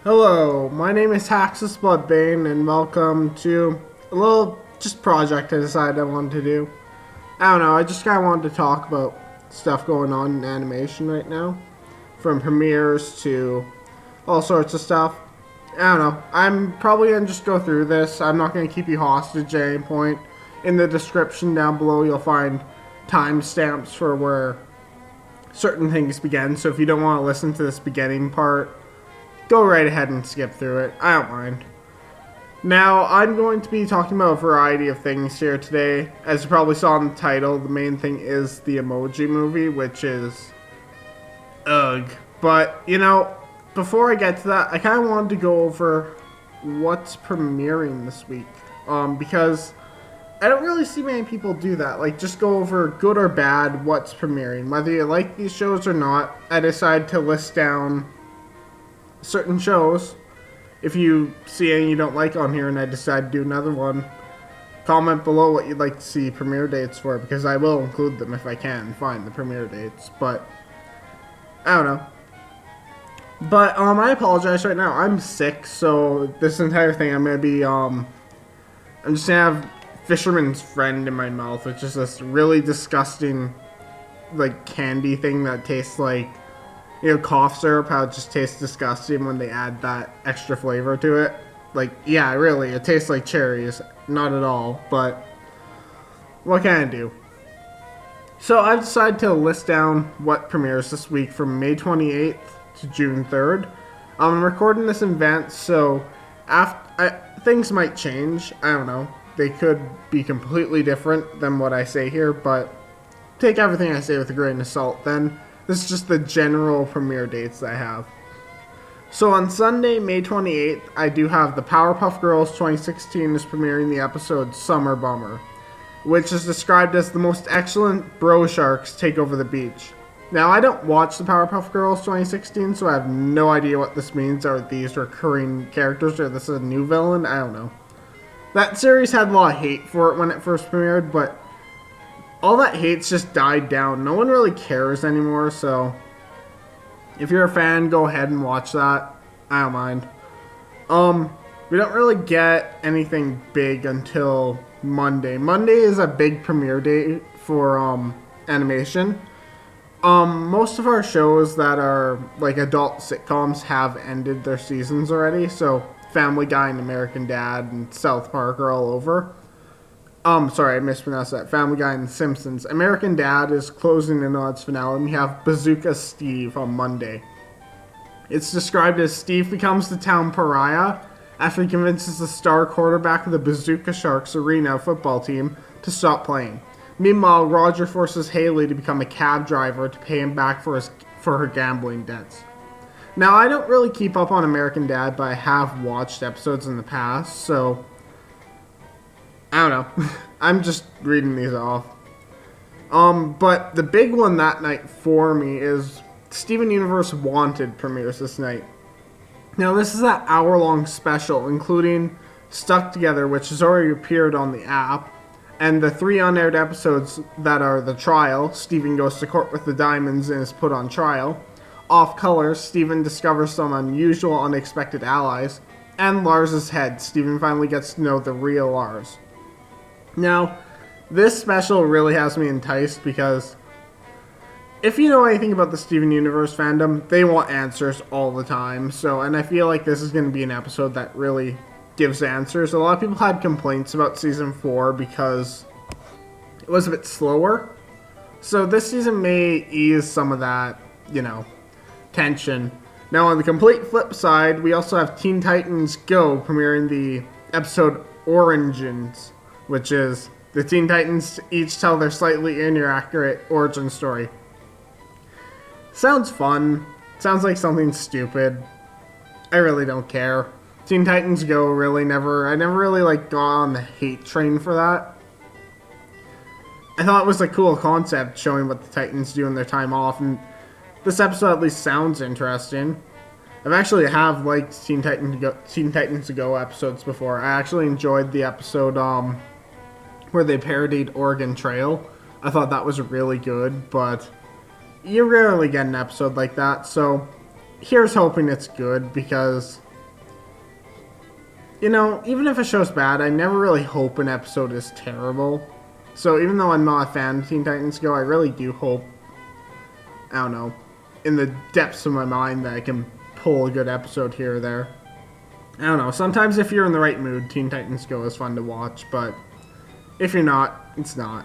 Hello, my name is Haxus Bloodbane, and welcome to a little just project I decided I wanted to do. I don't know, I just kind of wanted to talk about stuff going on in animation right now, from premieres to all sorts of stuff. I don't know, I'm probably going to just go through this. I'm not going to keep you hostage at any point. In the description down below, you'll find timestamps for where certain things begin, so if you don't want to listen to this beginning part, go right ahead and skip through it. I don't mind. Now, I'm going to be talking about a variety of things here today. As you probably saw in the title, the main thing is the Emoji Movie, which is ugh. But, before I get to that, I kind of wanted to go over what's premiering this week. Because I don't really see many people do that. Like, just go over good or bad what's premiering. Whether you like these shows or not, I decided to list down certain shows. If you see any you don't like on here and I decide to do another one, comment below what you'd like to see premiere dates for, because I will include them if I can find the premiere dates. But I don't know. But I apologize right now. I'm sick, so this entire thing I'm just gonna have Fisherman's Friend in my mouth, which is this really disgusting like candy thing that tastes like cough syrup, how it just tastes disgusting when they add that extra flavor to it. Like, yeah, really, it tastes like cherries. Not at all, but what can I do? So I've decided to list down what premieres this week from May 28th to June 3rd. I'm recording this in advance, so things might change. I don't know. They could be completely different than what I say here, but take everything I say with a grain of salt then. This is just the general premiere dates that I have. So on Sunday, May 28th, I do have the Powerpuff Girls 2016 is premiering the episode Summer Bummer, which is described as the most excellent bro sharks take over the beach. Now, I don't watch the Powerpuff Girls 2016, so I have no idea what this means. Are these recurring characters, or this is a new villain? I don't know. That series had a lot of hate for it when it first premiered, but all that hate's just died down. No one really cares anymore, so if you're a fan, go ahead and watch that. I don't mind. We don't really get anything big until Monday. Monday is a big premiere day for animation. Most of our shows that are like adult sitcoms have ended their seasons already, so Family Guy and American Dad and South Park are all over. Sorry, I mispronounced that. Family Guy and The Simpsons. American Dad is closing in on its finale, and we have Bazooka Steve on Monday. It's described as Steve becomes the town pariah after he convinces the star quarterback of the Bazooka Sharks Arena football team to stop playing. Meanwhile, Roger forces Haley to become a cab driver to pay him back for her gambling debts. Now, I don't really keep up on American Dad, but I have watched episodes in the past, so I don't know. I'm just reading these off. But the big one that night for me is Steven Universe Wanted premieres this night. Now, this is that hour-long special, including Stuck Together, which has already appeared on the app, and the 3 unaired episodes that are The Trial, Steven goes to court with the diamonds and is put on trial, Off Color, Steven discovers some unusual, unexpected allies, and Lars's Head, Steven finally gets to know the real Lars. Now, this special really has me enticed because if you know anything about the Steven Universe fandom, they want answers all the time. And I feel like this is going to be an episode that really gives answers. A lot of people had complaints about season 4 because it was a bit slower. So this season may ease some of that, tension. Now, on the complete flip side, we also have Teen Titans Go premiering the episode Origins, which is the Teen Titans each tell their slightly inaccurate origin story. Sounds fun. Sounds like something stupid. I really don't care. Teen Titans Go I never really got on the hate train for that. I thought it was a cool concept showing what the Titans do in their time off, and this episode at least sounds interesting. I've actually liked Teen Titans Go episodes before. I actually enjoyed the episode where they parodied Oregon Trail. I thought that was really good, but you rarely get an episode like that, so here's hoping it's good, because you know, even if a show's bad, I never really hope an episode is terrible. So even though I'm not a fan of Teen Titans Go, I really do hope, I don't know, in the depths of my mind that I can pull a good episode here or there. I don't know, sometimes if you're in the right mood, Teen Titans Go is fun to watch, but if you're not, it's not.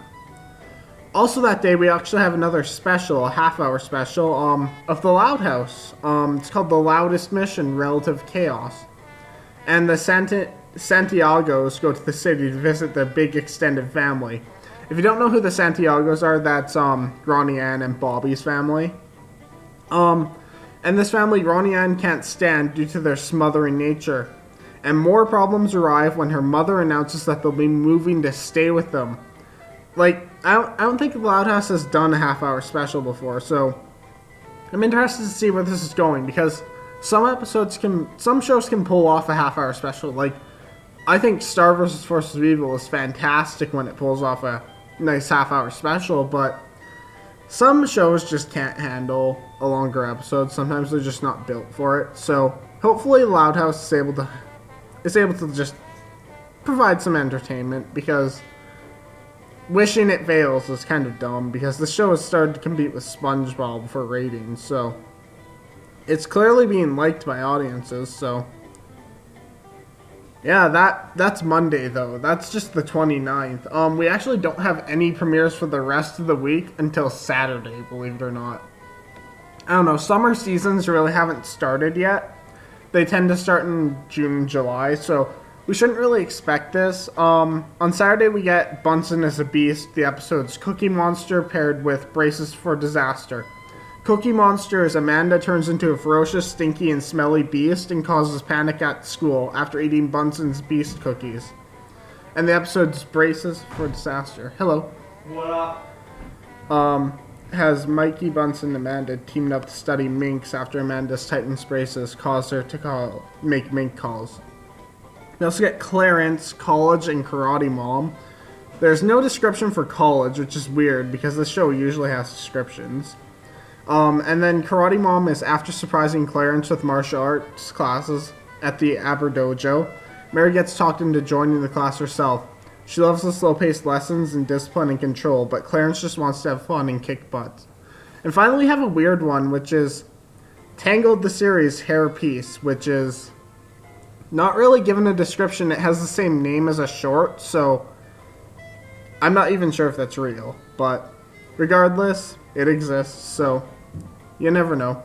Also that day, we actually have another special, a half-hour special, of the Loud House. It's called The Loudest Mission, Relative Chaos. And the Santiagos go to the city to visit their big extended family. If you don't know who the Santiagos are, that's Ronnie Ann and Bobby's family. And this family Ronnie Ann can't stand due to their smothering nature. And more problems arrive when her mother announces that they'll be moving to stay with them. Like, I don't think the Loud House has done a half-hour special before, so I'm interested to see where this is going, because some shows can pull off a half-hour special. Like, I think Star vs. Forces of Evil is fantastic when it pulls off a nice half-hour special, but some shows just can't handle a longer episode. Sometimes they're just not built for it. So hopefully Loud House is able to just provide some entertainment, because wishing it fails is kind of dumb, because the show has started to compete with SpongeBob for ratings, so it's clearly being liked by audiences. So yeah, that's Monday though. That's just the 29th. We actually don't have any premieres for the rest of the week until Saturday, believe it or not. I don't know, summer seasons really haven't started yet. They tend to start in June and July, so we shouldn't really expect this. On Saturday we get Bunsen as a Beast. The episode's Cookie Monster paired with Braces for Disaster. Cookie Monster is Amanda turns into a ferocious, stinky, and smelly beast and causes panic at school after eating Bunsen's beast cookies. And the episode's Braces for Disaster. Hello. What up? Has Mikey, Bunsen, and Amanda teamed up to study minks after Amanda's Titan's braces caused her to make mink calls. We also get Clarence, College, and Karate Mom. There's no description for College, which is weird because this show usually has descriptions. And then Karate Mom is after surprising Clarence with martial arts classes at the Aber Dojo. Mary gets talked into joining the class herself. She loves the slow-paced lessons and discipline and control, but Clarence just wants to have fun and kick butt. And finally we have a weird one, which is Tangled the Series Hair Piece, which is not really given a description. It has the same name as a short, so I'm not even sure if that's real. But regardless, it exists, so you never know.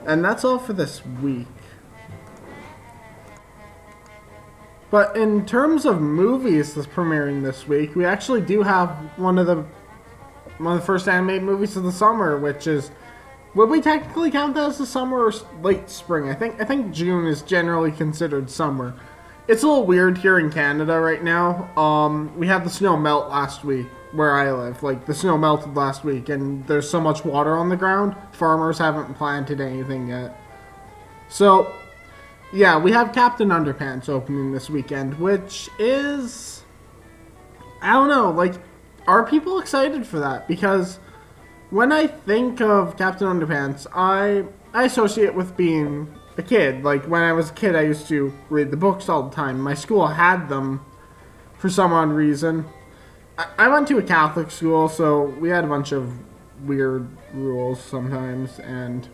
And that's all for this week. But in terms of movies that's premiering this week, we actually do have one of the first animated movies of the summer, which is, would we technically count that as the summer or late spring? I think June is generally considered summer. It's a little weird here in Canada right now. We had the snow melt last week where I live. Like, the snow melted last week, and there's so much water on the ground, farmers haven't planted anything yet. So yeah, we have Captain Underpants opening this weekend, which is, I don't know, like, are people excited for that? Because when I think of Captain Underpants, I associate with being a kid. Like, when I was a kid, I used to read the books all the time. My school had them for some odd reason. I went to a Catholic school, so we had a bunch of weird rules sometimes, and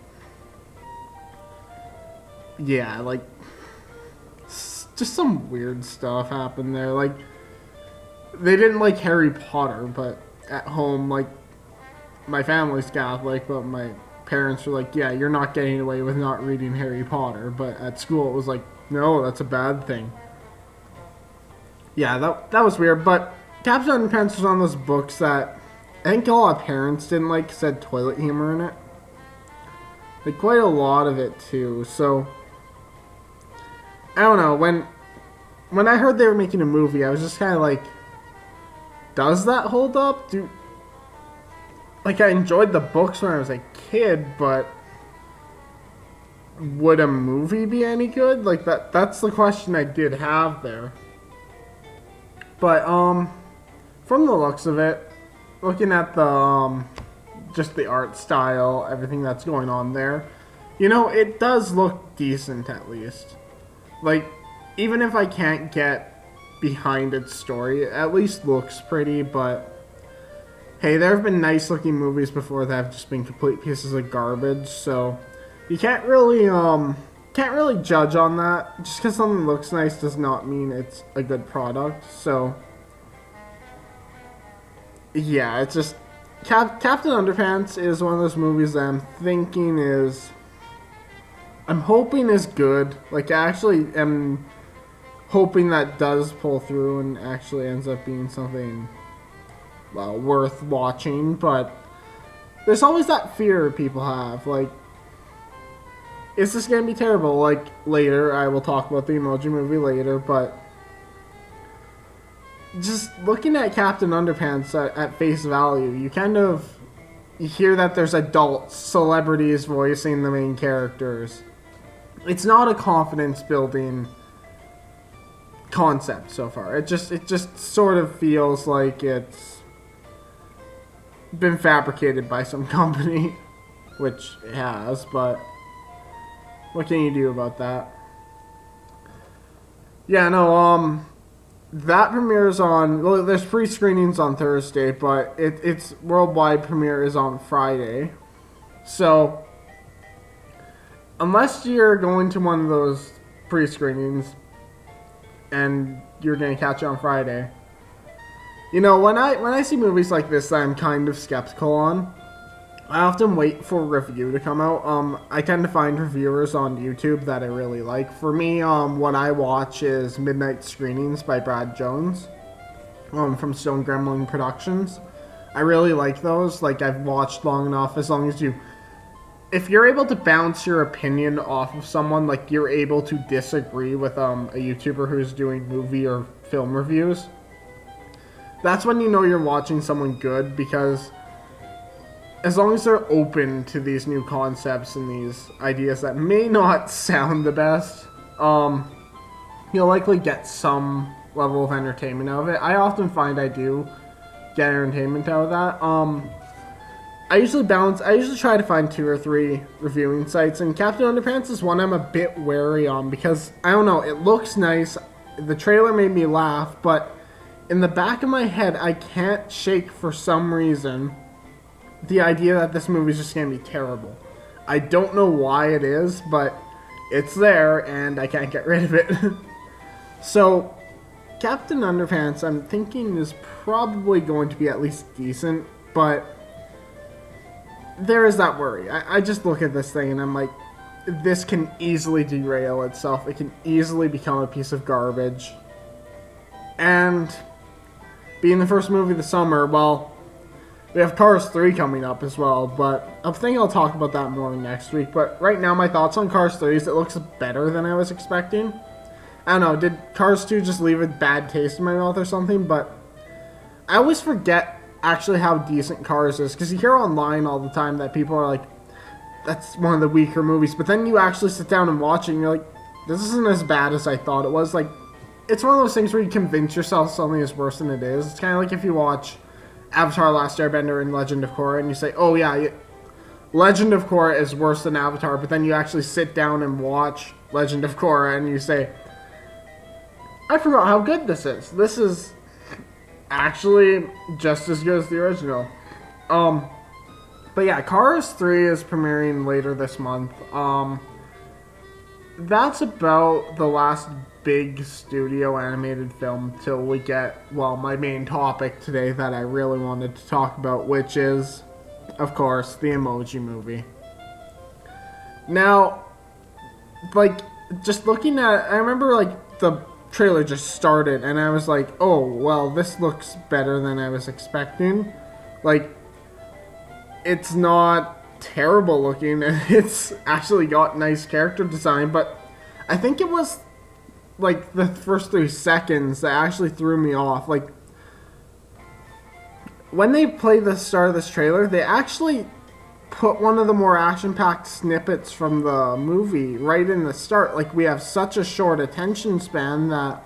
yeah, like, just some weird stuff happened there. Like, they didn't like Harry Potter, but at home, like, my family's Catholic, but my parents were like, yeah, you're not getting away with not reading Harry Potter. But at school, it was like, no, that's a bad thing. Yeah, that was weird, but Captain Underpants was one of those books that I think a lot of parents didn't like because it had toilet humor in it. Like, quite a lot of it, too, so I don't know, when I heard they were making a movie, I was just kind of like, does that hold up? Like, I enjoyed the books when I was a kid, but would a movie be any good? Like, that's the question I did have there. But, from the looks of it, looking at the, just the art style, everything that's going on there, you know, it does look decent at least. like, even if I can't get behind its story, it at least looks pretty. But hey, there have been nice looking movies before that have just been complete pieces of garbage, so you can't really judge on that. Just because something looks nice does not mean it's a good product. So yeah, it's just Captain Underpants is one of those movies that I'm hoping is good. Like, I actually am hoping that does pull through and actually ends up being something, well, worth watching. But there's always that fear people have, like, is this gonna be terrible? Like, later, I will talk about the Emoji Movie later, but just looking at Captain Underpants at face value, you hear that there's adult celebrities voicing the main characters. It's not a confidence building concept so far. It just sort of feels like it's been fabricated by some company, which it has, but what can you do about that? Yeah, no, that premieres on, well, there's pre-screenings on Thursday, but its worldwide premiere is on Friday. So, unless you're going to one of those pre-screenings and you're going to catch it on Friday, you know, when I see movies like this that I'm kind of skeptical on, I often wait for a review to come out. I tend to find reviewers on YouTube that I really like. For me, what I watch is Midnight Screenings by Brad Jones, from Stone Gremlin Productions. I really like those. Like, I've watched long enough. As long as if you're able to bounce your opinion off of someone, like, you're able to disagree with a YouTuber who's doing movie or film reviews, that's when you know you're watching someone good, because as long as they're open to these new concepts and these ideas that may not sound the best, you'll likely get some level of entertainment out of it. I often find I do get entertainment out of that. I usually try to find 2 or 3 reviewing sites, and Captain Underpants is one I'm a bit wary on because, I don't know, it looks nice. The trailer made me laugh, but in the back of my head, I can't shake, for some reason, the idea that this movie is just going to be terrible. I don't know why it is, but it's there, and I can't get rid of it. So, Captain Underpants, I'm thinking, is probably going to be at least decent, but there is that worry. I just look at this thing, and I'm like, this can easily derail itself. It can easily become a piece of garbage. And being the first movie of the summer, well, we have Cars 3 coming up as well, but I think I'll talk about that more next week. But right now, my thoughts on Cars 3 is it looks better than I was expecting. I don't know, did Cars 2 just leave a bad taste in my mouth or something? But I always forget actually how decent Cars is, because you hear online all the time that people are like, that's one of the weaker movies, but then you actually sit down and watch it and you're like, this isn't as bad as I thought it was. Like, it's one of those things where you convince yourself something is worse than it is. It's kind of like if you watch Avatar: Last Airbender and Legend of Korra, and you say, oh yeah, Legend of Korra is worse than Avatar, but then you actually sit down and watch Legend of Korra, and you say, I forgot how good this is. This is actually just as good as the original. But yeah, Cars 3 is premiering later this month. That's about the last big studio animated film till we get, well, my main topic today that I really wanted to talk about, which is, of course, the Emoji Movie. Now, like, just looking at, I remember, like, the trailer just started, and I was like, oh, well, this looks better than I was expecting. Like, it's not terrible looking, and it's actually got nice character design, but I think it was like the first 3 seconds that actually threw me off. Like, when they play the start of this trailer, they actually put one of the more action-packed snippets from the movie right in the start. Like, we have such a short attention span that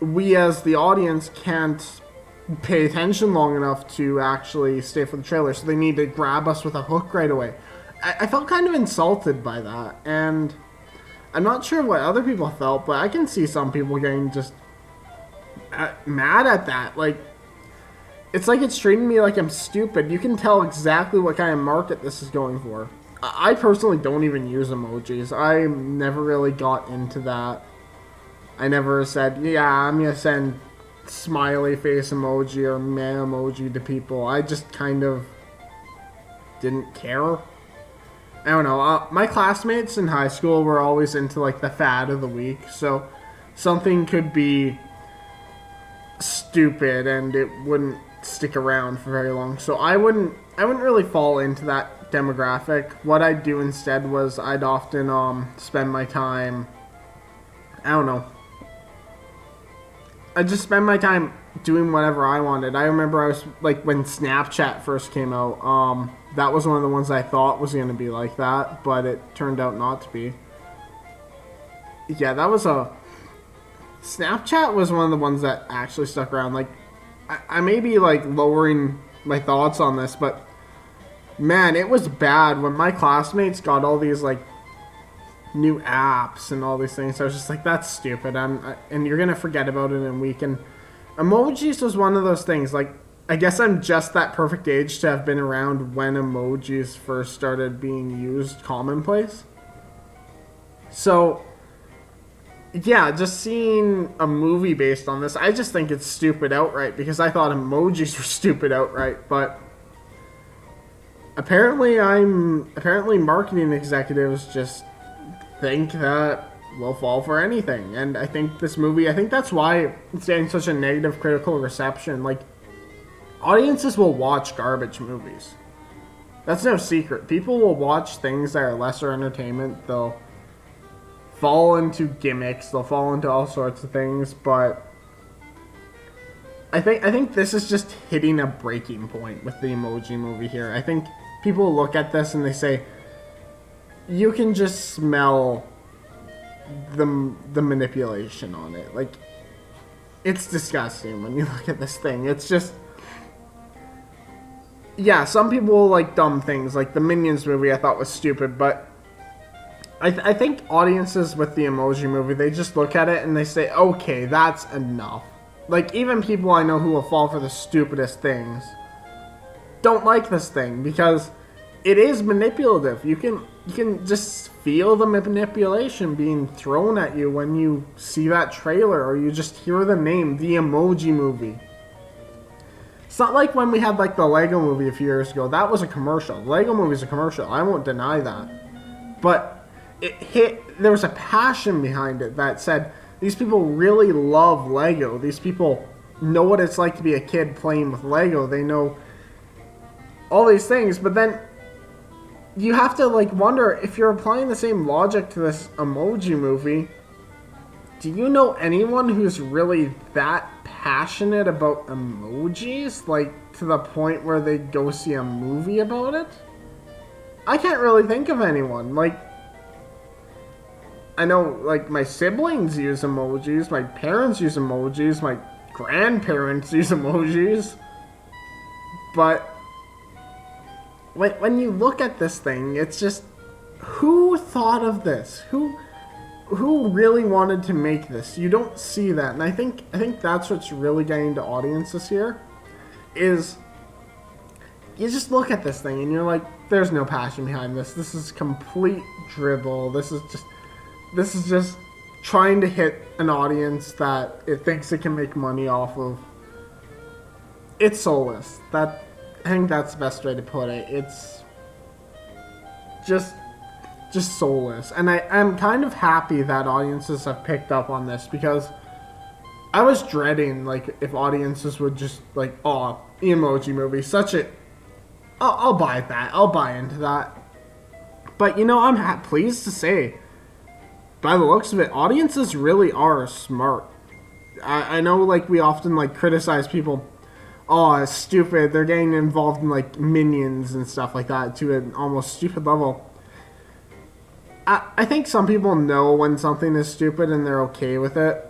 we as the audience can't pay attention long enough to actually stay for the trailer, so they need to grab us with a hook right away. I felt kind of insulted by that, and I'm not sure what other people felt, but I can see some people getting just mad at that. Like, it's like it's treating me like I'm stupid. You can tell exactly what kind of market this is going for. I personally don't even use emojis. I never really got into that. I never said, yeah, I'm going to send smiley face emoji or man emoji to people. I just kind of didn't care. I don't know. My classmates in high school were always into like the fad of the week. So something could be stupid and it wouldn't stick around for very long. So I wouldn't really fall into that demographic. What I'd do instead was I'd often spend my time, I don't know, I'd just spend my time doing whatever I wanted. I remember I was like when Snapchat first came out, that was one of the ones I thought was going to be like that, but it turned out not to be. Yeah, Snapchat was one of the ones that actually stuck around. Like, I may be like lowering my thoughts on this, but man, it was bad when my classmates got all these like new apps and all these things. I was just like, that's stupid. And you're gonna forget about it in a week. And emojis was one of those things. Like, I guess I'm just that perfect age to have been around when emojis first started being used commonplace. So yeah, just seeing a movie based on this, I just think it's stupid outright because I thought emojis were stupid outright, but apparently marketing executives just think that we'll fall for anything. And I think this movie, I think that's why it's getting such a negative critical reception. Like, audiences will watch garbage movies. That's no secret. People will watch things that are lesser entertainment. They'll fall into gimmicks. They'll fall into all sorts of things. But I think this is just hitting a breaking point with the Emoji Movie here. I think people look at this and they say, you can just smell the manipulation on it. Like, it's disgusting when you look at this thing. It's just, yeah, some people like dumb things. Like the Minions movie I thought was stupid, but I think audiences with the Emoji Movie, they just look at it and they say, okay, that's enough. Like, even people I know who will fall for the stupidest things don't like this thing because it is manipulative. You can just feel the manipulation being thrown at you when you see that trailer or you just hear the name, the Emoji Movie. It's not like when we had like the Lego Movie a few years ago. That was a commercial. The Lego Movie is a commercial. I won't deny that. But there was a passion behind it that said, these people really love Lego. These people know what it's like to be a kid playing with Lego. They know all these things, but then you have to like wonder if you're applying the same logic to this Emoji Movie. Do you know anyone who's really that passionate about emojis, like to the point where they go see a movie about it? I can't really think of anyone. Like, I know like my siblings use emojis, my parents use emojis, my grandparents use emojis, but when you look at this thing, it's just, who thought of this? Who really wanted to make this? You don't see that, and I think that's what's really getting to audiences here. Is you just look at this thing and you're like, there's no passion behind this. This is complete dribble. This is just trying to hit an audience that it thinks it can make money off of. It's soulless. I think that's the best way to put it. It's just soulless. And I'm kind of happy that audiences have picked up on this because I was dreading like if audiences would just like, oh, Emoji Movie, such a, I'll buy that. I'll buy into that. But you know, I'm pleased to say, by the looks of it, audiences really are smart. I know like we often like criticize people, oh, it's stupid, they're getting involved in like Minions and stuff like that to an almost stupid level. I think some people know when something is stupid and they're okay with it.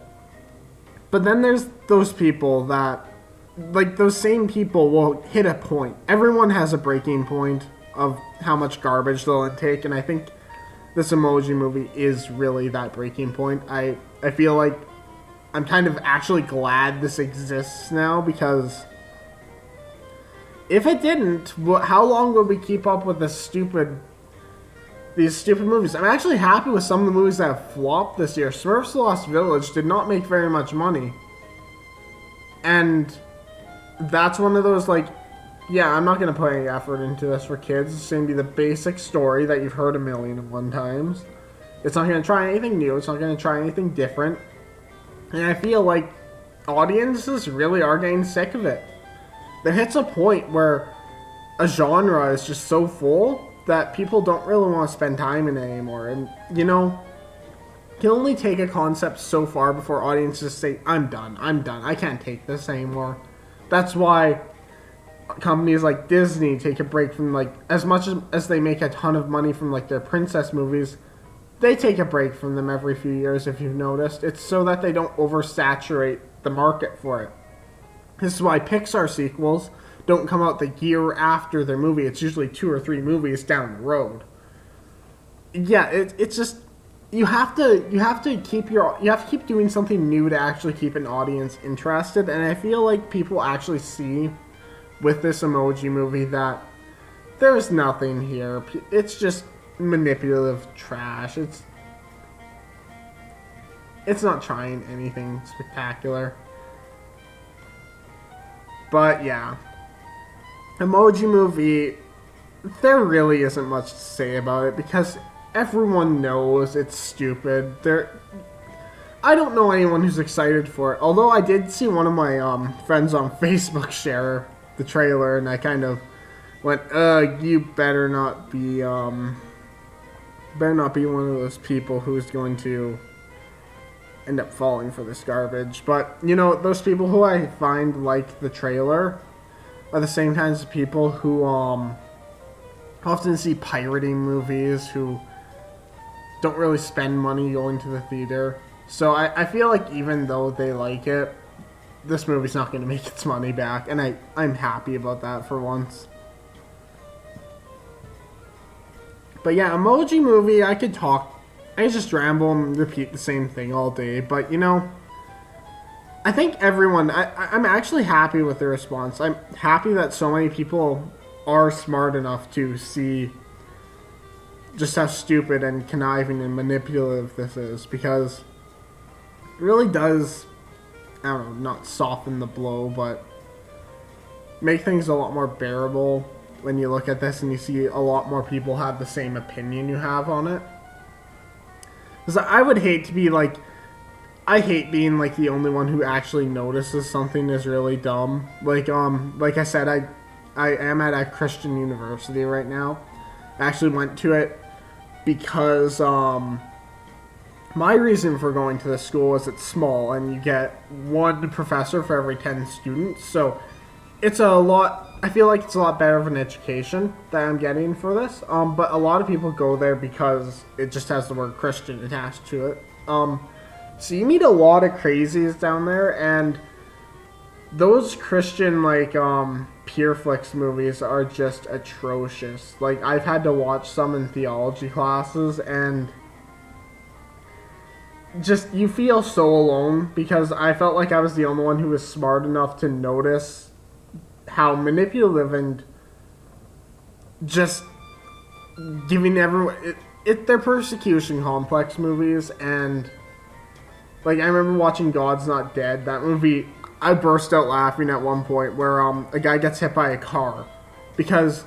But then there's those people that, like those same people will hit a point. Everyone has a breaking point of how much garbage they'll intake, and I think this Emoji Movie is really that breaking point. I feel like I'm kind of actually glad this exists now, because if it didn't, how long would we keep up with these stupid movies? I'm actually happy with some of the movies that have flopped this year. Smurfs: The Lost Village did not make very much money. And that's one of those, like, yeah, I'm not going to put any effort into this for kids. It's going to be the basic story that you've heard 1,000,001 times. It's not going to try anything new. It's not going to try anything different. And I feel like audiences really are getting sick of it. There hits a point where a genre is just so full that people don't really want to spend time in it anymore. And, you know, you can only take a concept so far before audiences say, I'm done, I can't take this anymore. That's why companies like Disney take a break from, like, as much as they make a ton of money from, like, their princess movies, they take a break from them every few years, if you've noticed. It's so that they don't oversaturate the market for it. This is why Pixar sequels don't come out the year after their movie. It's usually 2 or 3 movies down the road. Yeah, it's just, you have to keep doing something new to actually keep an audience interested. And I feel like people actually see with this Emoji Movie that there's nothing here. It's just manipulative trash. It's not trying anything spectacular. But yeah, Emoji Movie, there really isn't much to say about it because everyone knows it's stupid. I don't know anyone who's excited for it. Although I did see one of my friends on Facebook share the trailer, and I kind of went, you better not be one of those people who's going to end up falling for this garbage. But, you know, those people who I find like the trailer are the same kinds of people who often see pirating movies, who don't really spend money going to the theater. So I feel like even though they like it, this movie's not going to make its money back, and I'm happy about that for once. But yeah, Emoji Movie, I could just ramble and repeat the same thing all day, but you know, I think everyone, I'm actually happy with the response. I'm happy that so many people are smart enough to see just how stupid and conniving and manipulative this is, because it really does, I don't know, not soften the blow, but make things a lot more bearable when you look at this and you see a lot more people have the same opinion you have on it. Because I would hate to be like, I hate being like the only one who actually notices something is really dumb. Like I said, I am at a Christian university right now. I actually went to it because my reason for going to this school is it's small and you get one professor for every 10 students. So it's a lot. I feel like it's a lot better of an education that I'm getting for this. But a lot of people go there because it just has the word Christian attached to it. So you meet a lot of crazies down there, and those Christian, like, Pure Flix movies are just atrocious. Like, I've had to watch some in theology classes, and just, you feel so alone, because I felt like I was the only one who was smart enough to notice how manipulative and just giving everyone... They're persecution complex movies, and... Like, I remember watching God's Not Dead. That movie, I burst out laughing at one point where a guy gets hit by a car. Because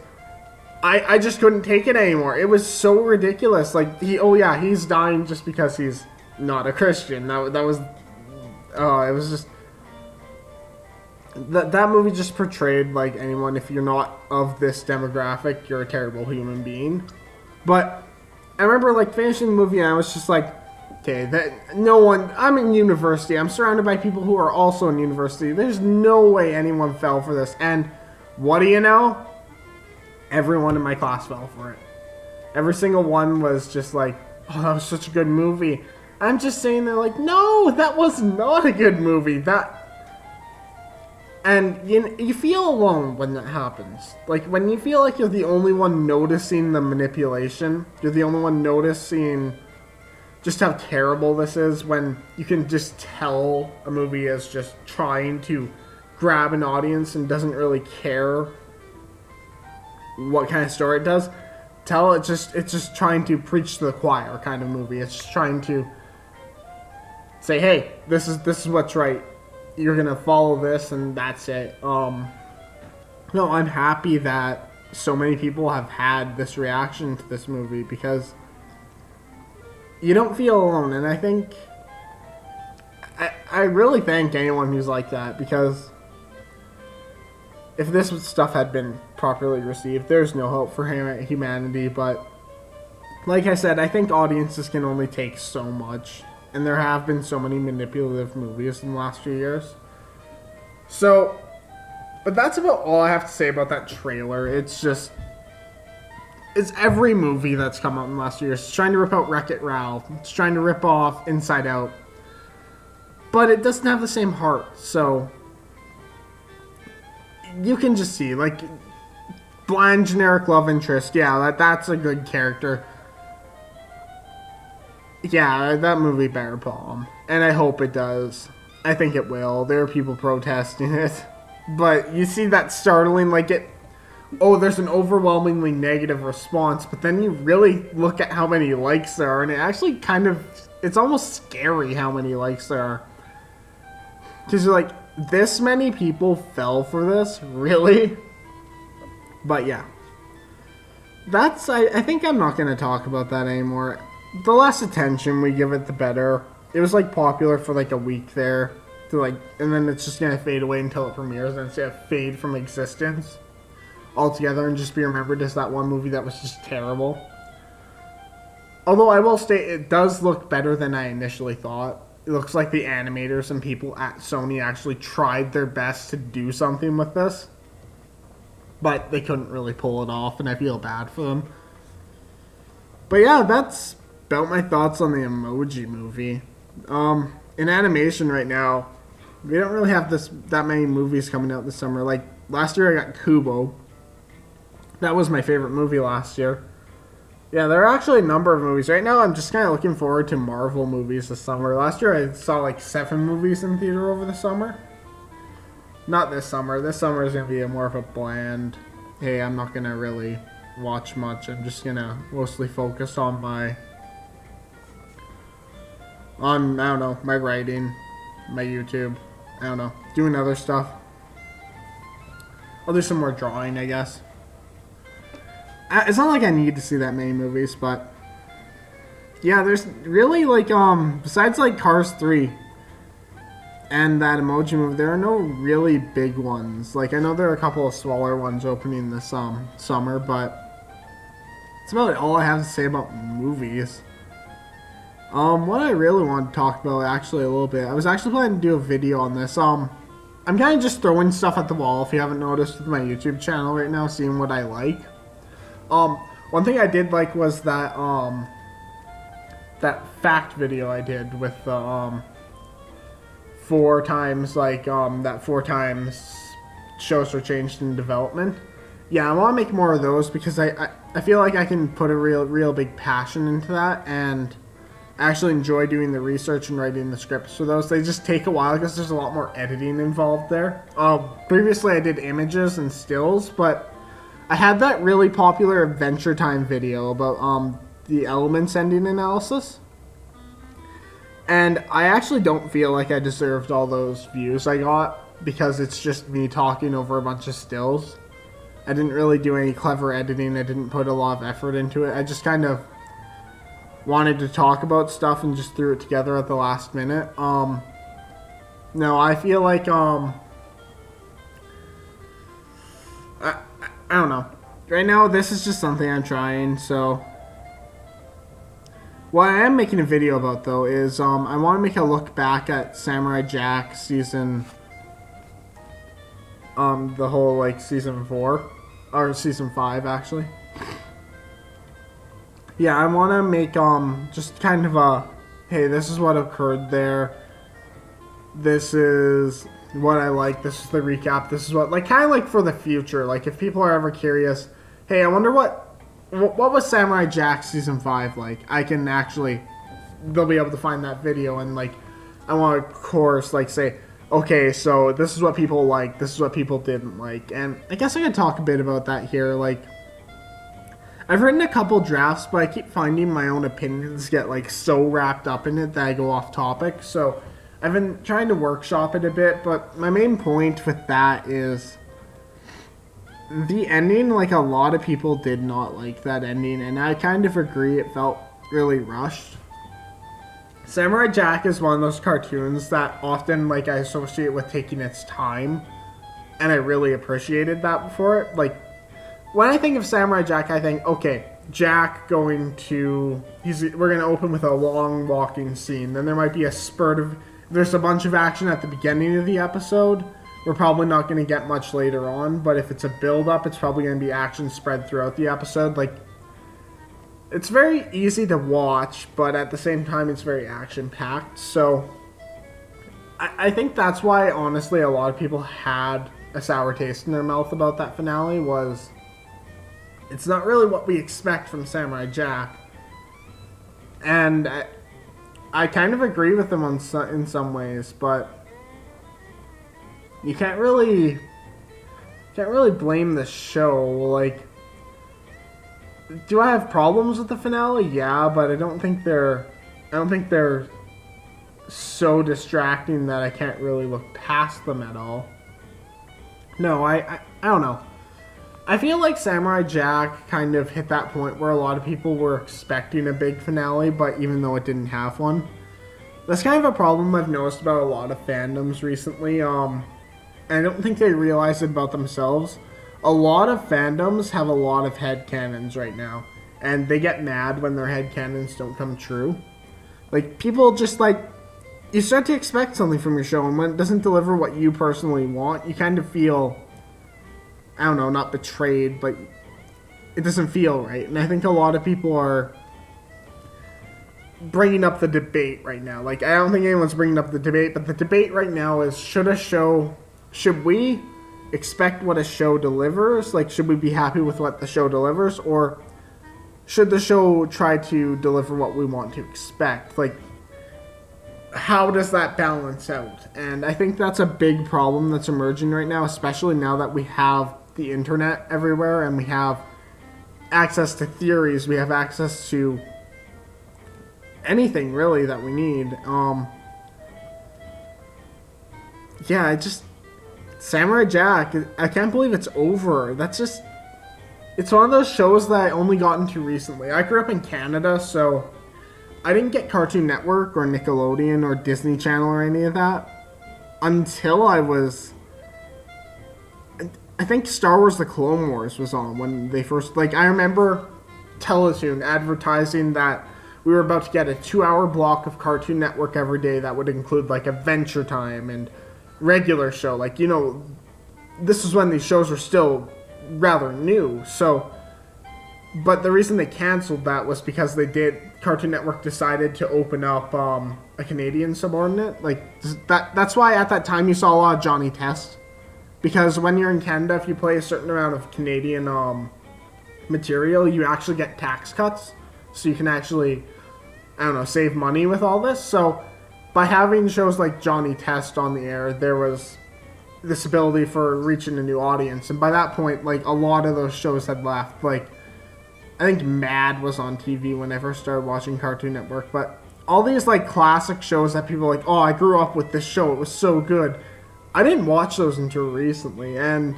I just couldn't take it anymore. It was so ridiculous. Like, he's dying just because he's not a Christian. That was... it was just... That movie just portrayed, like, anyone, if you're not of this demographic, you're a terrible human being. But I remember, like, finishing the movie and I was just like, okay, I'm in university. I'm surrounded by people who are also in university. There's no way anyone fell for this. And what do you know? Everyone in my class fell for it. Every single one was just like, oh, that was such a good movie. I'm just saying, they're like, no, that was not a good movie. And you feel alone when that happens. Like, when you feel like you're the only one noticing the manipulation, you're the only one noticing just how terrible this is, when you can just tell a movie is just trying to grab an audience and doesn't really care what kind of story it does. It's just trying to preach to the choir kind of movie. It's just trying to say, hey, this is what's right. You're gonna follow this, and that's it. No, I'm happy that so many people have had this reaction to this movie, because you don't feel alone, and I think I really thank anyone who's like that, because if this stuff had been properly received, there's no hope for humanity. But like I said, I think audiences can only take so much, and there have been so many manipulative movies in the last few years. So, but that's about all I have to say about that trailer. It's every movie that's come out in the last few years. It's trying to rip out Wreck-It Ralph. It's trying to rip off Inside Out. But it doesn't have the same heart, so you can just see, like, bland generic love interest. Yeah, that's a good character. Yeah, that movie better bomb. And I hope it does. I think it will. There are people protesting it. But you see that startling, like, there's an overwhelmingly negative response, but then you really look at how many likes there are, and it actually it's almost scary how many likes there are. Because you're like, this many people fell for this? Really? But yeah. I think I'm not going to talk about that anymore. The less attention we give it, the better. It was, like, popular for, like, a week there. And then it's just going to fade away until it premieres, and it's going to fade from existence altogether and just be remembered as that one movie that was just terrible. Although I will state, it does look better than I initially thought. It looks like the animators and people at Sony actually tried their best to do something with this. But they couldn't really pull it off, and I feel bad for them. But yeah, that's about my thoughts on the Emoji Movie. In animation right now, we don't really have that many movies coming out this summer. Like, last year I got Kubo. That was my favorite movie last year. Yeah, there are actually a number of movies. Right now, I'm just kind of looking forward to Marvel movies this summer. Last year, I saw like 7 movies in theater over the summer. Not this summer. This summer is going to be more of a bland, hey, I'm not going to really watch much. I'm just going to mostly focus on I don't know, my writing, my YouTube, I don't know, doing other stuff. I'll do some more drawing, I guess. It's not like I need to see that many movies, but yeah, there's really, like, besides, like, Cars 3 and that Emoji Movie, there are no really big ones. Like, I know there are a couple of smaller ones opening this summer, but that's about all I have to say about movies. What I really want to talk about, actually, a little bit, I was actually planning to do a video on this. I'm kind of just throwing stuff at the wall, if you haven't noticed, with my YouTube channel right now, seeing what I like. One thing I did like was that, that fact video I did with the, 4 times, like, that 4 times shows were changed in development. Yeah, I want to make more of those, because I feel like I can put a real big passion into that, and I actually enjoy doing the research and writing the scripts for those. They just take a while, because there's a lot more editing involved there. Previously I did images and stills, but I had that really popular Adventure Time video about the elements ending analysis. And I actually don't feel like I deserved all those views I got, because it's just me talking over a bunch of stills. I didn't really do any clever editing. I didn't put a lot of effort into it. I just kind of wanted to talk about stuff and just threw it together at the last minute. No, I feel like I don't know. Right now, this is just something I'm trying, so what I am making a video about, though, is I want to make a look back at Samurai Jack season, the whole, like, season 4, or season 5, actually. Yeah, I want to make, just kind of a, hey, this is what occurred there. This is what I like. This is the recap. This is what, like, kind of like for the future. Like, if people are ever curious, hey, I wonder what was Samurai Jack Season 5 like? I can actually, they'll be able to find that video and, like, I want to, of course, like, say, okay, so this is what people like, this is what people didn't like. And I guess I could talk a bit about that here. Like, I've written a couple drafts, but I keep finding my own opinions get, like, so wrapped up in it that I go off topic. So I've been trying to workshop it a bit, but my main point with that is the ending. Like, a lot of people did not like that ending, and I kind of agree. It felt really rushed. Samurai Jack is one of those cartoons that often, like, I associate with taking its time, and I really appreciated that before it. Like, when I think of Samurai Jack, I think, okay, Jack going to, we're going to open with a long walking scene. Then there might be a spurt of, there's a bunch of action at the beginning of the episode. We're probably not going to get much later on, but if it's a build-up, it's probably going to be action spread throughout the episode. Like, it's very easy to watch, but at the same time, it's very action-packed. So, I think that's why, honestly, a lot of people had a sour taste in their mouth about that finale, was it's not really what we expect from Samurai Jack. And I kind of agree with them in some ways, but you can't really blame the show. Like, do I have problems with the finale? Yeah, but I don't think they're so distracting that I can't really look past them at all. No, I don't know. I feel like Samurai Jack kind of hit that point where a lot of people were expecting a big finale, but even though it didn't have one. That's kind of a problem I've noticed about a lot of fandoms recently. And I don't think they realize it about themselves. A lot of fandoms have a lot of headcanons right now, and they get mad when their headcanons don't come true. Like, people just, like, you start to expect something from your show, and when it doesn't deliver what you personally want, you kind of feel, I don't know, not betrayed, but it doesn't feel right. And I think a lot of people are bringing up the debate right now. Like, I don't think anyone's bringing up the debate, but the debate right now is, should we expect what a show delivers? Like, should we be happy with what the show delivers? Or should the show try to deliver what we want to expect? Like, how does that balance out? And I think that's a big problem that's emerging right now, especially now that we have the internet everywhere and we have access to theories, we have access to anything really that we need. Samurai Jack, I can't believe it's over. It's one of those shows that I only got into recently. I grew up in Canada, so I didn't get Cartoon Network or Nickelodeon or Disney Channel or any of that until I think Star Wars The Clone Wars was on when they first, like, I remember Teletoon advertising that we were about to get a 2-hour block of Cartoon Network every day that would include, like, Adventure Time and regular show. Like, you know, this is when these shows were still rather new. So, but the reason they canceled that was because Cartoon Network decided to open up a Canadian subordinate. Like, that's why at that time you saw a lot of Johnny Test. Because when you're in Canada, if you play a certain amount of Canadian material, you actually get tax cuts. So you can actually, I don't know, save money with all this. So by having shows like Johnny Test on the air, there was this ability for reaching a new audience. And by that point, like, a lot of those shows had left. Like, I think Mad was on TV when I first started watching Cartoon Network. But all these, like, classic shows that people are like, oh, I grew up with this show, it was so good. I didn't watch those until recently, and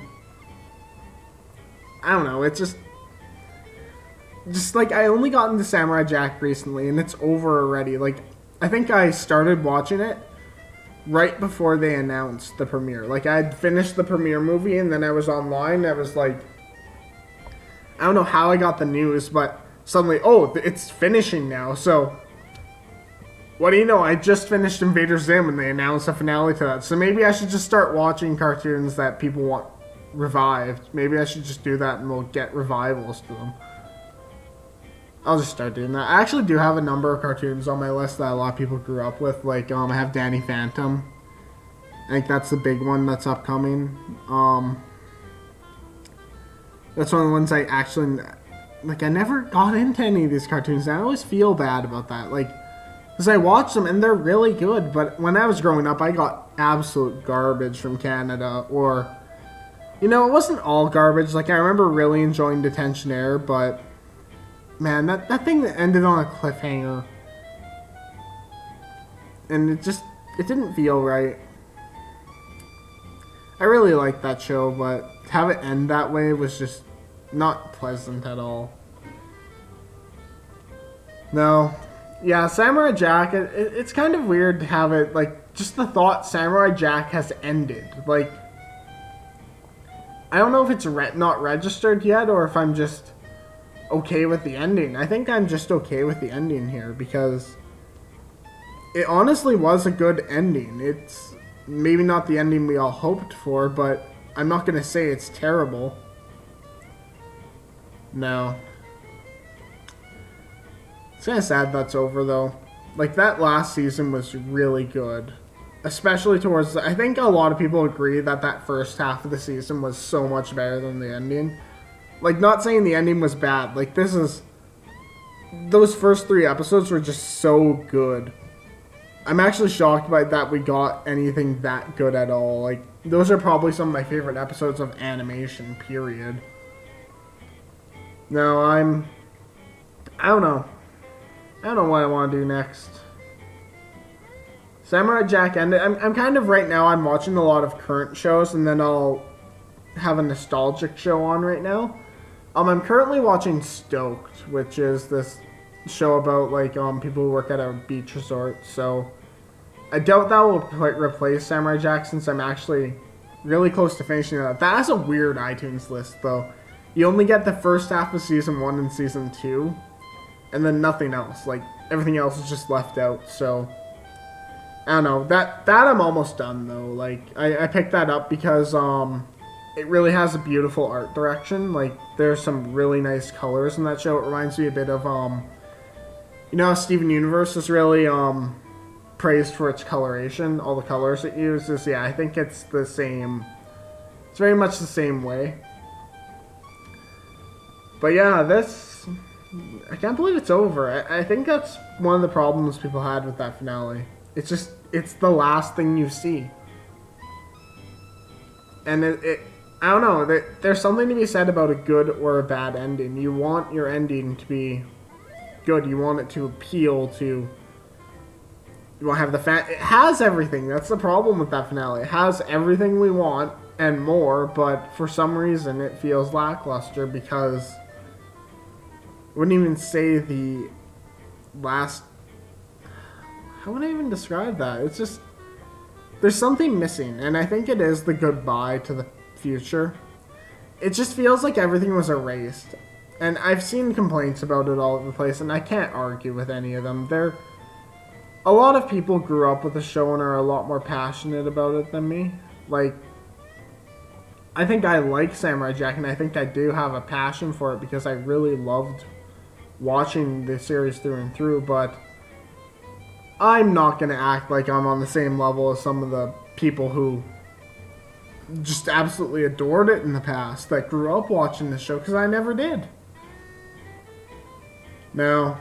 I don't know, it's just like, I only got into Samurai Jack recently, and it's over already. Like, I think I started watching it right before they announced the premiere. Like, I had finished the premiere movie, and then I was online, I was like, I don't know how I got the news, but suddenly, oh, it's finishing now, so what do you know, I just finished Invader Zim and they announced a finale to that. So maybe I should just start watching cartoons that people want revived. Maybe I should just do that and we'll get revivals to them. I'll just start doing that. I actually do have a number of cartoons on my list that a lot of people grew up with. Like, I have Danny Phantom. I think that's the big one that's upcoming. That's one of the ones I actually, like, I never got into any of these cartoons, and I always feel bad about that. Like, because I watch them, and they're really good, but when I was growing up, I got absolute garbage from Canada, or, you know, it wasn't all garbage. Like, I remember really enjoying Detention Air, but, man, that thing that ended on a cliffhanger, and it didn't feel right. I really liked that show, but to have it end that way was just not pleasant at all. No. Yeah, Samurai Jack, it's kind of weird to have it, like, just the thought Samurai Jack has ended. Like, I don't know if it's not registered yet, or if I'm just okay with the ending. I think I'm just okay with the ending here, because it honestly was a good ending. It's maybe not the ending we all hoped for, but I'm not going to say it's terrible. No. It's kind of sad that's over, though. Like, that last season was really good. Especially towards... I think a lot of people agree that that first half of the season was so much better than the ending. Like, not saying the ending was bad. Like, this is... Those first 3 episodes were just so good. I'm actually shocked by that we got anything that good at all. Like, those are probably some of my favorite episodes of animation, period. No, I don't know. I don't know what I want to do next. Samurai Jack ended. I'm kind of, right now, I'm watching a lot of current shows, and then I'll have a nostalgic show on right now. I'm currently watching Stoked, which is this show about, like, people who work at a beach resort. So I doubt that will replace Samurai Jack, since I'm actually really close to finishing that. That has a weird iTunes list, though. You only get the first half of season 1 and season 2, and then nothing else. Like, everything else is just left out. So I don't know. That I'm almost done, though. Like, I picked that up because it really has a beautiful art direction. Like, there's some really nice colors in that show. It reminds me a bit of you know how Steven Universe is really praised for its coloration, all the colors it uses. Yeah, I think it's the same. It's very much the same way. But yeah, this... I can't believe it's over. I think that's one of the problems people had with that finale. It's just... It's the last thing you see. And I don't know. There's something to be said about a good or a bad ending. You want your ending to be good. You want it to appeal to... You want to have the fan... It has everything. That's the problem with that finale. It has everything we want and more, but for some reason it feels lackluster because... I wouldn't even say the last... How would I even describe that? It's just... There's something missing, and I think it is the goodbye to the future. It just feels like everything was erased. And I've seen complaints about it all over the place, and I can't argue with any of them. A lot of people grew up with the show and are a lot more passionate about it than me. Like, I think I like Samurai Jack, and I think I do have a passion for it because I really loved watching the series through and through, but I'm not going to act like I'm on the same level as some of the people who just absolutely adored it in the past that grew up watching this show, because I never did. No.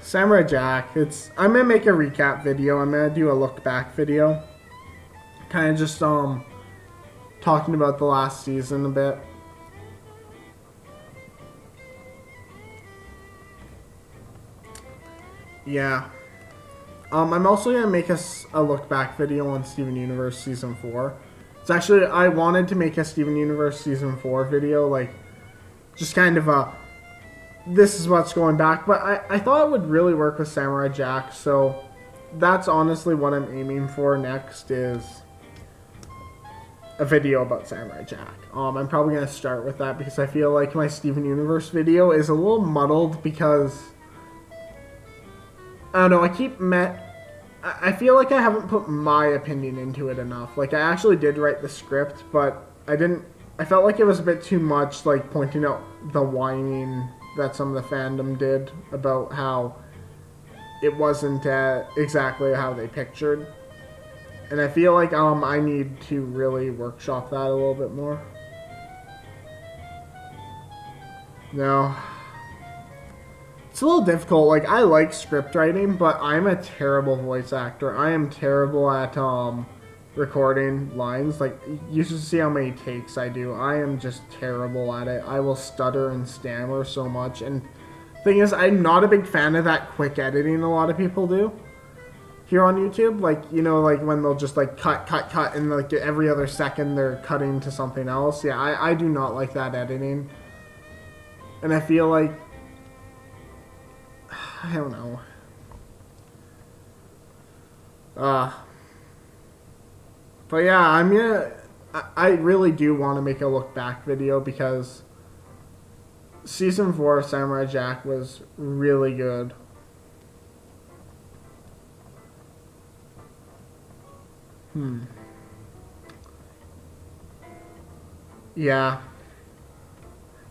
Samurai Jack, I'm going to make a recap video. I'm going to do a look back video. Kind of just talking about the last season a bit. Yeah. I'm also going to make a look back video on Steven Universe Season 4. It's actually, I wanted to make a Steven Universe Season 4 video, like, just kind of this is what's going back, but I thought it would really work with Samurai Jack, so that's honestly what I'm aiming for next, is a video about Samurai Jack. I'm probably going to start with that because I feel like my Steven Universe video is a little muddled because... I don't know, I feel like I haven't put my opinion into it enough. Like, I actually did write the script, but I felt like it was a bit too much, like, pointing out the whining that some of the fandom did about how it wasn't exactly how they pictured. And I feel like I need to really workshop that a little bit more. No. It's a little difficult. Like, I like script writing, but I'm a terrible voice actor. I am terrible at recording lines. Like, you should see how many takes I do. I am just terrible at it. I will stutter and stammer so much. And thing is, I'm not a big fan of that quick editing a lot of people do here on YouTube. Like, you know, like when they'll just like cut, and like every other second they're cutting to something else. Yeah, I do not like that editing. And I feel like, I don't know. But yeah, I really do want to make a look back video because Season 4 of Samurai Jack was really good. Yeah.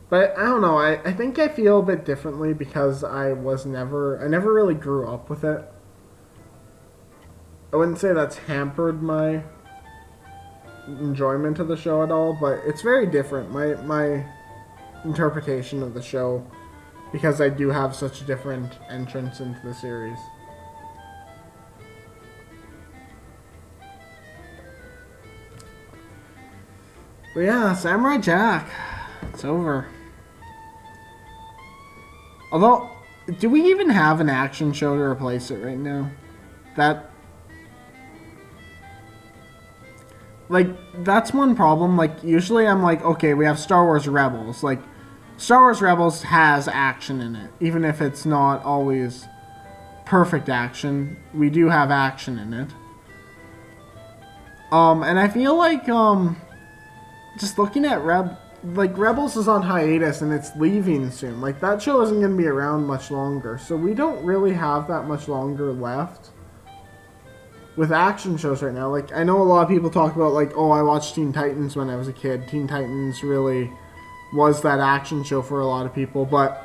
But I don't know, I think I feel a bit differently because I never really grew up with it. I wouldn't say that's hampered my enjoyment of the show at all, but it's very different, my interpretation of the show, because I do have such a different entrance into the series. But yeah, Samurai Jack, it's over. Although, do we even have an action show to replace it right now? That's one problem. Like, usually I'm like, okay, we have Star Wars Rebels. Like, Star Wars Rebels has action in it. Even if it's not always perfect action, we do have action in it. And I feel like, just looking at Rebels is on hiatus and it's leaving soon. Like, that show isn't going to be around much longer. So we don't really have that much longer left with action shows right now. Like, I know a lot of people talk about, like, oh, I watched Teen Titans when I was a kid. Teen Titans really was that action show for a lot of people. But,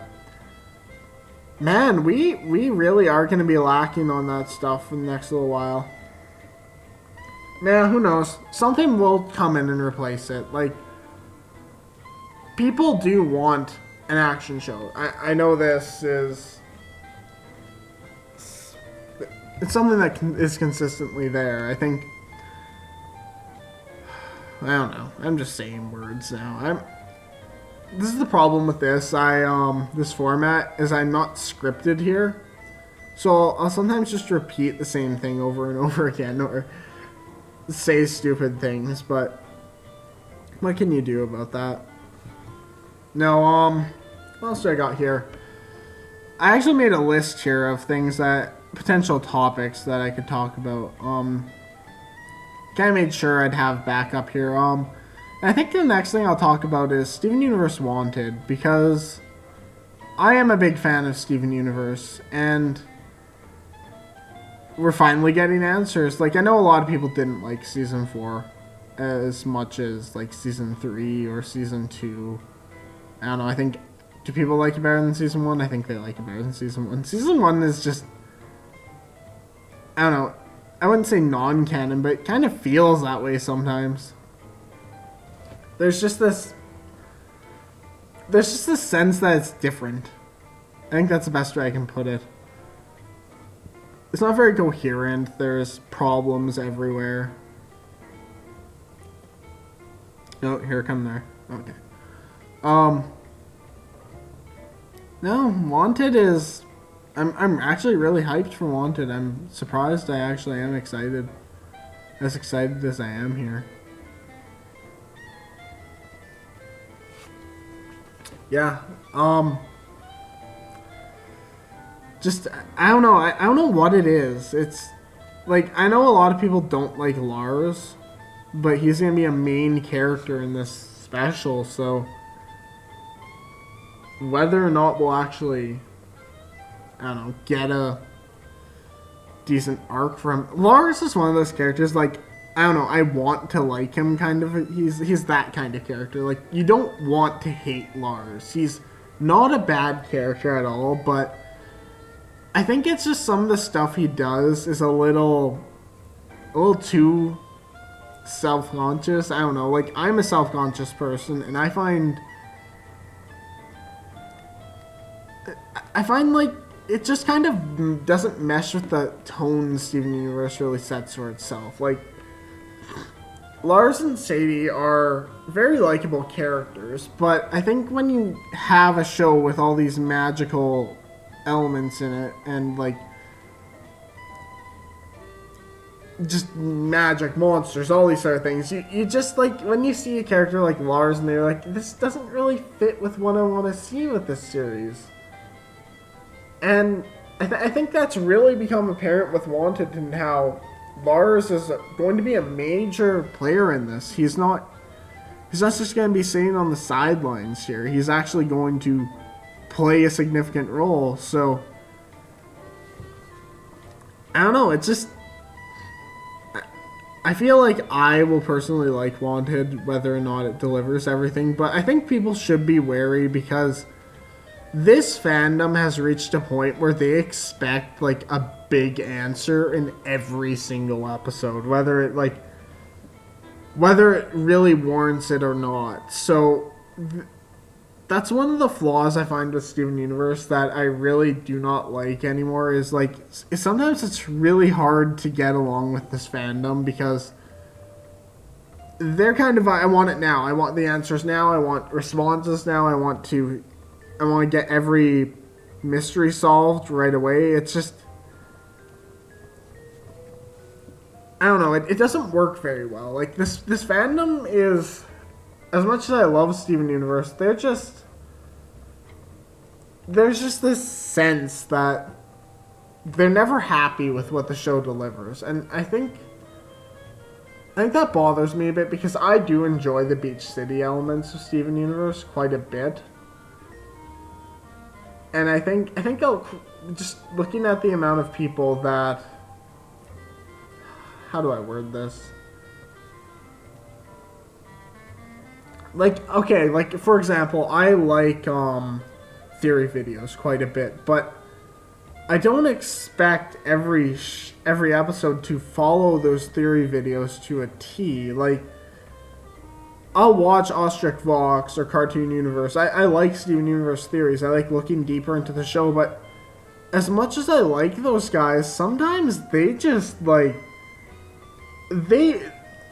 man, we really are going to be lacking on that stuff in the next little while. Man, who knows? Something will come in and replace it. Like, people do want an action show. I know this is... It's something that is consistently there. I think... I don't know. I'm just saying words now. This is the problem with this. This format is I'm not scripted here. So I'll sometimes just repeat the same thing over and over again, or say stupid things, but what can you do about that? No, what else do I got here? I actually made a list here of things potential topics that I could talk about. Kind of made sure I'd have backup here. I think the next thing I'll talk about is Steven Universe Wanted, because I am a big fan of Steven Universe, and we're finally getting answers. Like, I know a lot of people didn't like Season 4 as much as, like, Season 3 or Season 2. I don't know, I think... Do people like it better than Season 1? I think they like it better than Season 1. Season 1 is just... I don't know. I wouldn't say non-canon, but it kind of feels that way sometimes. There's just this sense that it's different. I think that's the best way I can put it. It's not very coherent. There's problems everywhere. Oh, here, come there. Okay. No, Wanted is... I'm actually really hyped for Wanted. I'm surprised I actually am excited. As excited as I am here. Yeah, just, I don't know, I don't know what it is. It's, like, I know a lot of people don't like Lars, but he's gonna be a main character in this special, so whether or not we'll actually, I don't know, get a decent arc from Lars is one of those characters, like, I don't know, I want to like him, kind of. He's that kind of character. Like, you don't want to hate Lars. He's not a bad character at all, but I think it's just some of the stuff he does is a little a little too self-conscious. I don't know. Like, I'm a self-conscious person, and I find like it just kind of doesn't mesh with the tone Steven Universe really sets for itself. Like, Lars and Sadie are very likable characters, but I think when you have a show with all these magical elements in it and like just magic monsters, all these sort of things, you just like when you see a character like Lars and they're like, this doesn't really fit with what I want to see with this series. And I think that's really become apparent with Wanted and how Lars is going to be a major player in this. He's not just going to be sitting on the sidelines here. He's actually going to play a significant role. So, I don't know. It's just... I feel like I will personally like Wanted, whether or not it delivers everything. But I think people should be wary because this fandom has reached a point where they expect like a big answer in every single episode, whether it really warrants it or not. So that's one of the flaws I find with Steven Universe that I really do not like anymore, is like sometimes it's really hard to get along with this fandom because they're kind of, I want it now, I want the answers now, I want responses now, I want to get every mystery solved right away. It's just, I don't know, it doesn't work very well. Like, this fandom is, as much as I love Steven Universe, there's just this sense that they're never happy with what the show delivers. And I think that bothers me a bit because I do enjoy the Beach City elements of Steven Universe quite a bit. And I think I'll, just looking at the amount of people that, how do I word this? Like, okay, like, for example, I like, theory videos quite a bit, but I don't expect every episode to follow those theory videos to a T. Like, I'll watch Ostrich Vox or Cartoon Universe. I like Steven Universe theories. I like looking deeper into the show, but as much as I like those guys, sometimes they just, like,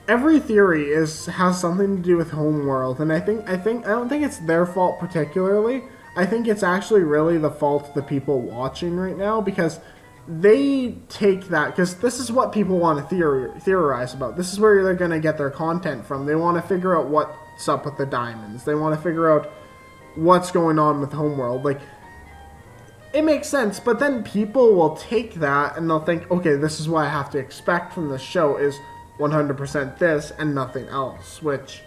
every theory has something to do with Homeworld, and I don't think it's their fault particularly. I think it's actually really the fault of the people watching right now, because they take that, because this is what people want to theorize about. This is where they're going to get their content from. They want to figure out what's up with the diamonds. They want to figure out what's going on with Homeworld. Like, it makes sense, but then people will take that and they'll think, okay, this is what I have to expect from the show is 100% this and nothing else, which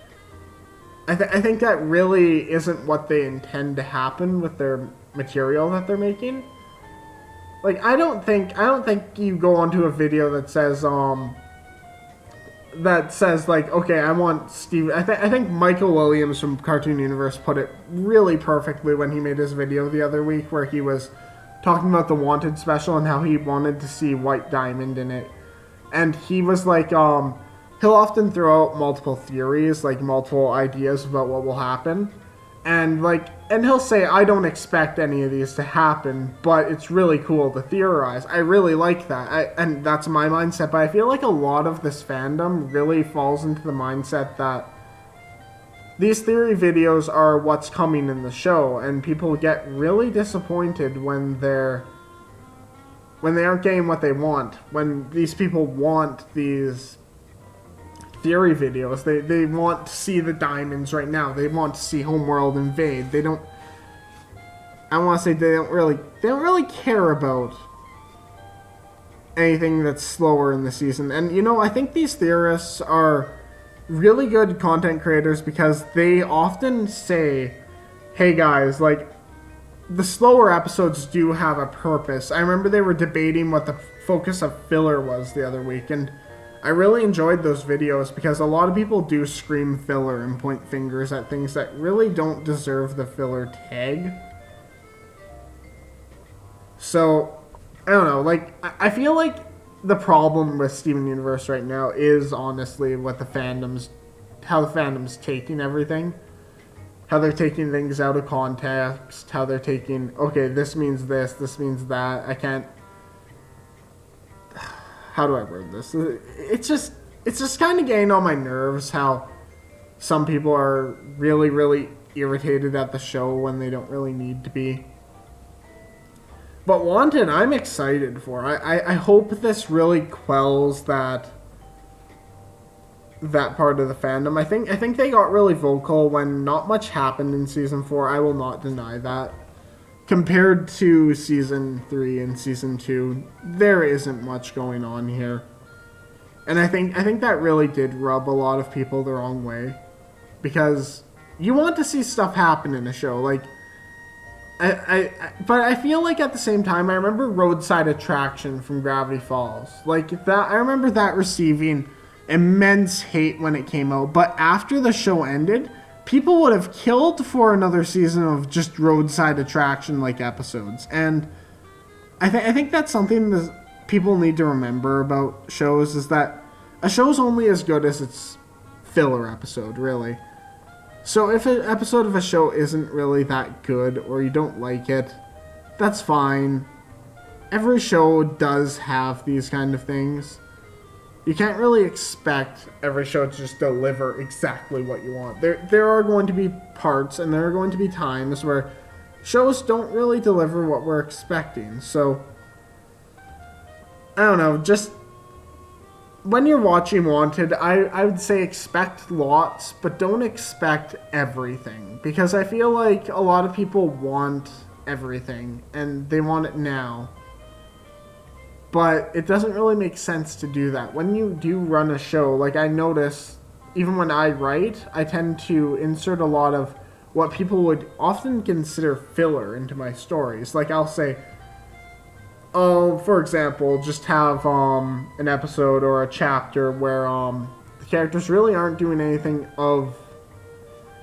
I think that really isn't what they intend to happen with their material that they're making. Like, I don't think you go onto a video that says like, okay, I want Steve. I think Michael Williams from Cartoon Universe put it really perfectly when he made his video the other week, where he was talking about the Wanted special and how he wanted to see White Diamond in it, and he was like, he'll often throw out multiple theories, like multiple ideas about what will happen. And he'll say, I don't expect any of these to happen, but it's really cool to theorize. I really like that. And that's my mindset, but I feel like a lot of this fandom really falls into the mindset that these theory videos are what's coming in the show, and people get really disappointed when they aren't getting what they want. When these people want these theory videos, they want to see the diamonds right now. They want to see Homeworld invade. They don't really care about anything that's slower in the season. And I think these theorists are really good content creators because they often say, hey guys, like, the slower episodes do have a purpose. I remember they were debating what the focus of filler was the other week, and I really enjoyed those videos because a lot of people do scream filler and point fingers at things that really don't deserve the filler tag. So, I don't know, like, I feel like the problem with Steven Universe right now is honestly what how the fandom's taking everything. How they're taking things out of context, how they're taking, okay, this means this means that. I can't, how do I word this? It's just kind of getting on my nerves how some people are really, really irritated at the show when they don't really need to be. But Wanted, I'm excited for. I hope this really quells that part of the fandom. I think they got really vocal when not much happened in season 4. I will not deny that. Compared to season 3 and season 2, there isn't much going on here. And I think that really did rub a lot of people the wrong way, because you want to see stuff happen in a show. Like but I feel like at the same time, I remember Roadside Attraction from Gravity Falls. Like that, I remember that receiving immense hate when it came out, but after the show ended, people would have killed for another season of just Roadside Attraction like episodes. And I think that's something that people need to remember about shows, is that a show's only as good as its filler episode, really. So if an episode of a show isn't really that good, or you don't like it, that's fine. Every show does have these kind of things. You can't really expect every show to just deliver exactly what you want. There are going to be parts, and there are going to be times where shows don't really deliver what we're expecting. So, I don't know, just when you're watching Wanted, I would say expect lots, but don't expect everything. Because I feel like a lot of people want everything, and they want it now. But it doesn't really make sense to do that. When you do run a show, like I notice, even when I write, I tend to insert a lot of what people would often consider filler into my stories. Like I'll say, for example, just have an episode or a chapter where the characters really aren't doing anything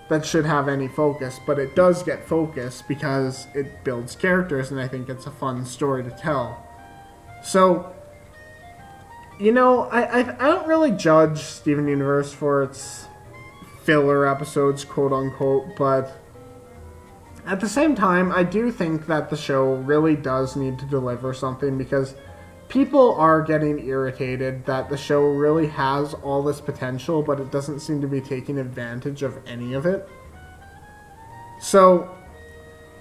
that should have any focus, but it does get focus because it builds characters, and I think it's a fun story to tell. So, you know, I don't really judge Steven Universe for its filler episodes, quote unquote, but at the same time, I do think that the show really does need to deliver something, because people are getting irritated that the show really has all this potential, but it doesn't seem to be taking advantage of any of it. So,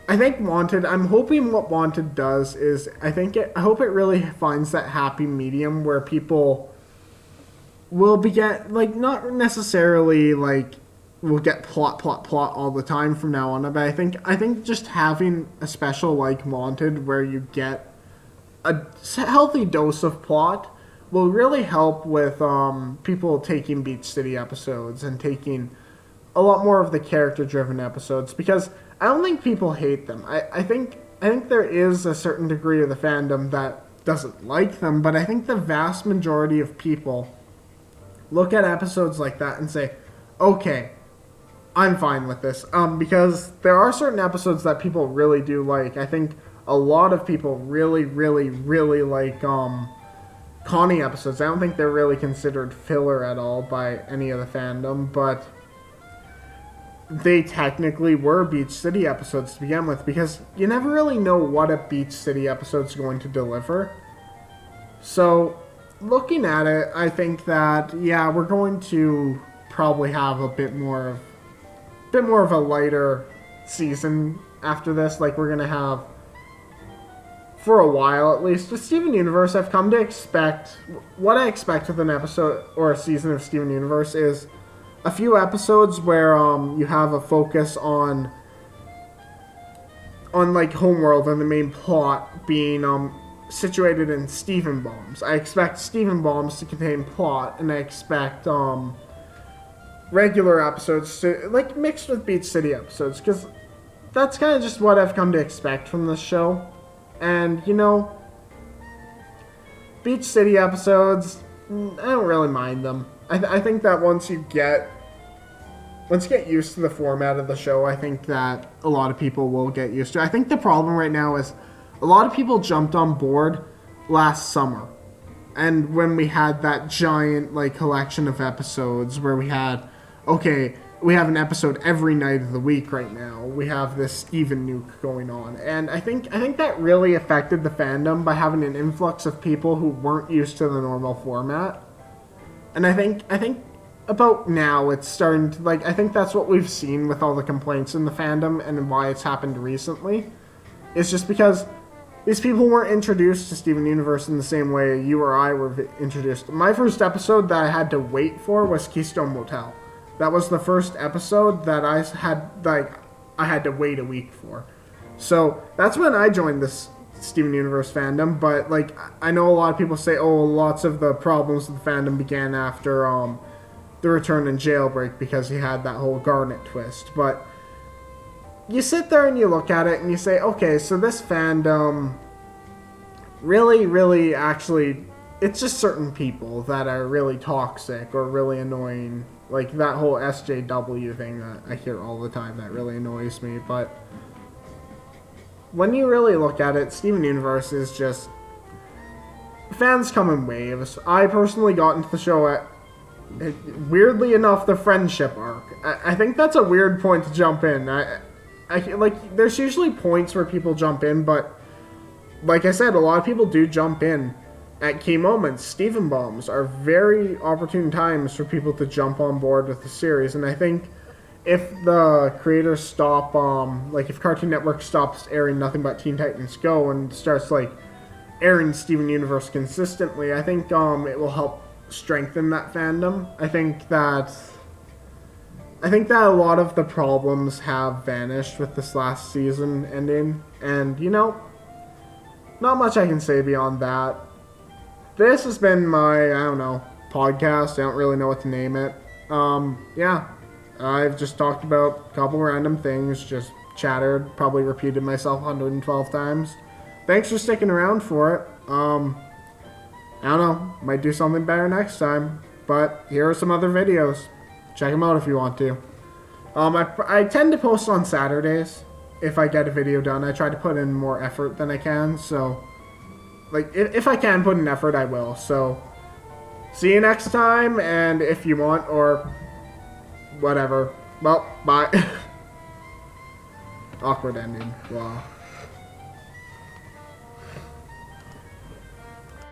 I think Wanted, I'm hoping what Wanted does is, I hope it really finds that happy medium where people will like, not necessarily, like, will get plot all the time from now on, but I think just having a special like Wanted where you get a healthy dose of plot will really help with people taking Beach City episodes and taking a lot more of the character-driven episodes, because I don't think people hate them. I think there is a certain degree of the fandom that doesn't like them, but I think the vast majority of people look at episodes like that and say, okay, I'm fine with this. Because there are certain episodes that people really do like. I think a lot of people really, really, really like Connie episodes. I don't think they're really considered filler at all by any of the fandom, but they technically were Beach City episodes to begin with, because you never really know what a Beach City episode's going to deliver. So, looking at it, I think that, yeah, we're going to probably have a bit more of a lighter season after this. Like, we're going to have, for a while at least, with Steven Universe, I've come to expect, what I expect with an episode or a season of Steven Universe is a few episodes where you have a focus on like Homeworld and the main plot being situated in Steven Bombs. I expect Steven Bombs to contain plot, and I expect regular episodes to, like, mixed with Beach City episodes, because that's kind of just what I've come to expect from this show. And, you know, Beach City episodes, I don't really mind them. I think that once you get used to the format of the show, I think that a lot of people will get used to it. I think the problem right now is a lot of people jumped on board last summer. And when we had that giant, like, collection of episodes where we had, okay, we have an episode every night of the week right now. We have this even nuke going on. And I think that really affected the fandom by having an influx of people who weren't used to the normal format. And I think about now it's starting to, like, I think that's what we've seen with all the complaints in the fandom and why it's happened recently. It's just because these people weren't introduced to Steven Universe in the same way you or I were introduced. My first episode that I had to wait for was Keystone Motel. That was the first episode that I had to wait a week for. So that's when I joined this Steven Universe fandom. But like, I know a lot of people say, oh, lots of the problems with the fandom began after the return and Jailbreak because he had that whole Garnet twist. But you sit there and you look at it and you say, okay, so this fandom really actually, it's just certain people that are really toxic or really annoying. Like that whole SJW thing that I hear all the time that really annoys me. But when you really look at it, Steven Universe is just, fans come in waves. I personally got into the show at, weirdly enough, the friendship arc. I think that's a weird point to jump in. I like, there's usually points where people jump in, but like I said, a lot of people do jump in at key moments. Steven bombs are very opportune times for people to jump on board with the series, and I think if the creators stop, like if Cartoon Network stops airing Nothing But Teen Titans Go and starts like airing Steven Universe consistently, I think it will help strengthen that fandom. I think that a lot of the problems have vanished with this last season ending, and you know, not much I can say beyond that. This has been my, I don't know, podcast. I don't really know what to name it. Yeah, I've just talked about a couple random things, just chattered, probably repeated myself 112 times. Thanks for sticking around for it. I don't know, might do something better next time, but here are some other videos. Check them out if you want to. I tend to post on Saturdays if I get a video done. I try to put in more effort than I can, so like if I can put in effort, I will. So see you next time, and if you want, or whatever, well, bye. Awkward ending. Wow.